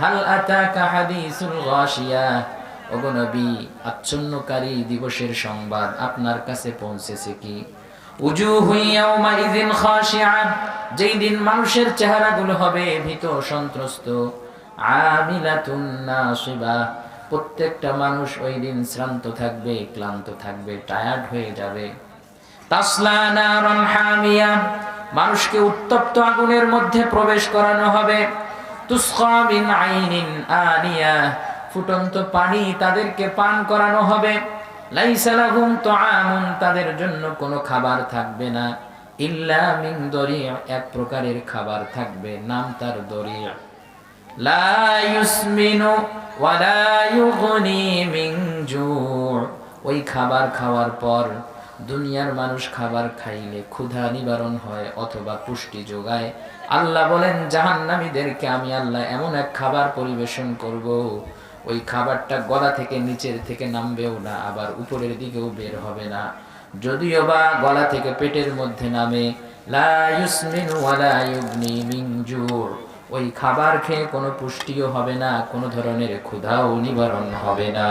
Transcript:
হাল আতাকা হাদিসুল গাশিয়া, ওগো নবী, আচ্ছন্নকারী দিবসের সংবাদ আপনার কাছে পৌঁছেছে কি? উজুহু ইয়াউমাইযিন খাশিআ, যেই দিন মানুষের চেহারাগুলো হবে ভীত সন্ত্রস্ত। আমিলাতুন নাসিবা, প্রত্যেকটা মানুষ ওই দিন শ্রান্ত থাকবে, ক্লান্ত থাকবে, টায়ার্ড হয়ে যাবে। তাসলা নারান হামিয়া, মানুষকে উত্তপ্ত আগুনের মধ্যে প্রবেশ করানো হবে। তুসকা মিন আইনিন আনিয়া, ফুটন্ত পানি তাদেরকে পান করানো হবে। লাইসা লাহুম তুআমুন, তাদের জন্য কোনো খাবার থাকবে না। ইল্লা মিন দরিয়া, এক প্রকারের খাবার থাকবে, নাম তার দরিয়া। লা ইউসমিনু ওয়া লা ইউগনি মিন জু', ওই খাবার খাওয়ার পর দুনিয়ার মানুষ খাবার খাইলে ক্ষুধা নিবারণ হয় অথবা পুষ্টি যোগায়। আল্লাহ বলেন জাহান্নামীদেরকে আমি আল্লাহ এমন এক খাবার পরিবেশন করব, ওই খাবারটা গলা থেকে নিচের থেকে নামবেও না, আবার উপরের দিকেও বের হবে না। যদিও বা গলা থেকে পেটের মধ্যে নামে, লা ইউসমিনু ওয়া লা ইউগনি মিন জু', ওই খাবার খেয়ে কোনো পুষ্টিও হবে না, কোনো ধরনের ক্ষুধাও নিবারণ হবে না।